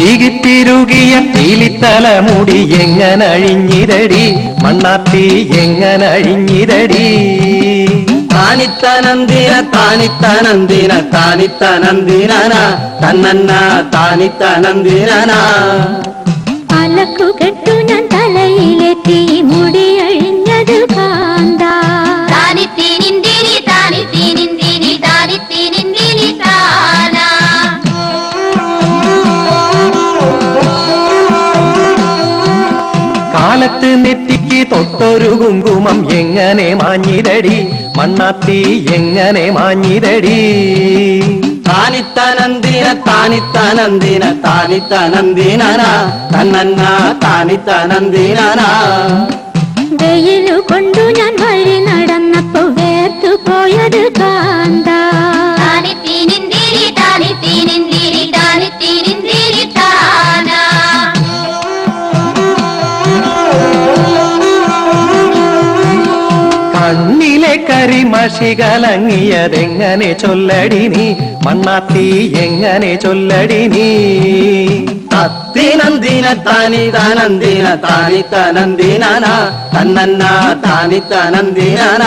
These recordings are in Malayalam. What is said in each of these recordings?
ചീകിത്തിരുകിയ പീലിത്തലമുടി എങ്ങനഴിഞ്ഞിരടി മണ്ണാത്തി എങ്ങനഴിഞ്ഞിരടി താനിത്തനന്ദിന താനിത്തനന്ദിന താനിത്തനന്ദിന തന്നന്ന താനിത്തനന്ദിന അലക്കു കെട്ടു ഞാൻ തലയിലെത്തി മുടി അഴിഞ്ഞത് കാന്ത താനിത്തിനിന്തിരി താനിത്തിനിന്തിരി താനിത്തിനിന്തിരി താന കാലത്ത് നെറ്റിക്ക് തൊട്ടൊരു കുങ്കുമം എങ്ങനെ മാഞ്ഞിരടി മണ്ണാത്തി എങ്ങനെ മാഞ്ഞിരടി താനിത്തനന്ദിന താനിത്തനന്ദിന താനിത്തനന്ദിന തന്നന്ന താനിത്തനന്ദിന വെയിലു കൊണ്ടു ഞാൻ വഴി നടന്നപ്പോ വേർത്തു പോയത് കാന്ത താനിത്തിനിന്തിരി താനിത്തിനിന്തിരി താനിത്തിനിന്തിരി താന കണ്ണിലെ കരിമഷി കലങ്ങിയതെങ്ങനെ ചൊല്ലടി നീ മണ്ണാത്തി എങ്ങനെ ചൊല്ലടി നീ തത്തിനന്ദിന താനിതനന്ദിന താനിത്തനന്ദിന തന്നന്ന താനിത്തനന്ദിന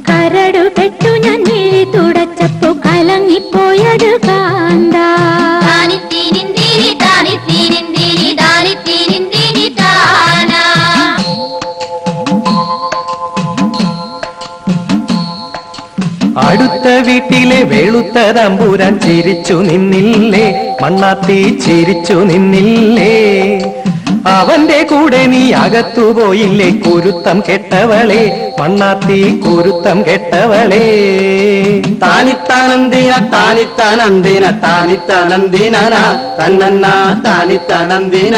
കരടു കെട്ടു ഞാൻ മിഴി തുടച്ചപ്പോ കലങ്ങിപ്പോയത് കാന്ത താനിത്തിനിന്തിരി താനിത്തിനിന്തിരി താനിത്തിനിന്തിരി താന അടുത്ത വീട്ടിലെ വെളുത്ത തമ്പുരാൻ ചിരിച്ചു നിന്നില്ലേ മണ്ണാത്തി ചിരിച്ചു നിന്നില്ലേ അവന്റെ കൂടെ നീ അകത്തു പോയില്ലേ കുരുത്തം കെട്ടവളെ മണ്ണാത്തി കുരുത്തം കെട്ടവളെ താനിത്തനന്ദിന താനിത്തനന്ദിന താനിത്തനന്ദിന തന്നന്ന താനിത്തനന്ദിന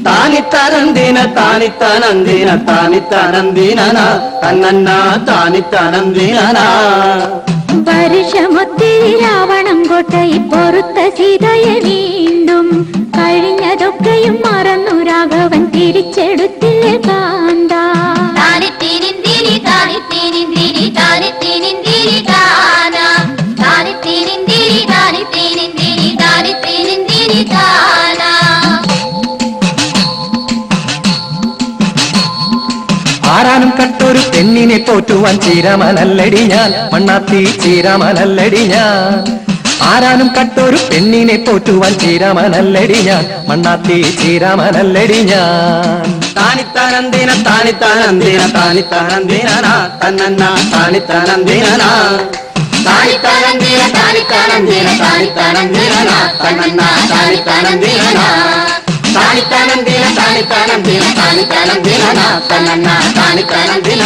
താനിത്തനന്ദിന താനിത്തനന്ദിന താനിത്തനന്ദിന തന്നന്ന താനിത്തനന്ദിന വർഷമൊത്തിരി രാവണം കോട്ടയിൽ പൊറുത്ത സീതയെ വീണ്ടും കഴിഞ്ഞതൊക്കെയും മറന്നു രാഘവൻ തിരിച്ചെടുത്തില്ലേ കാന്ത താനിത്തിനിന്തിരി താനിത്തിനിന്തിരി താനിത്തിനിന്തിരി താന താനിത്തിനിന്തിരി താനിത്തിനിന്തിരി താനിത്തിനിന്തിരി താന ആരാനും കട്ടൊരു പെണ്ണിനെ പോറ്റുവാൻ ചീരാമനല്ലടി ഞാൻ മണ്ണാത്തി ചീരാമനല്ലടി ഞാൻ ആരാനും കട്ടൊരു പെണ്ണിനെ പോറ്റുവാൻ ചീരാമനല്ലടി ഞാൻ മണ്ണാത്തി ചീരാമനല്ലടി ഞാൻ താനിത്തനന്ദിന താനിത്തനന്ദിന താനിത്തനന്ദിന തന്നന്ന താനിത്തനന്ദിന താനിത്തനന്ദിന താനിത്തനന്ദിന താനിത്തനന്ദിന തന്നന്ന താനിത്തനന്ദിന താനിത്തനന്ദിന താനിത്തനന്ദിന താനിത്തനന്ദിന തന്നന്ന താനിത്തനന്ദിന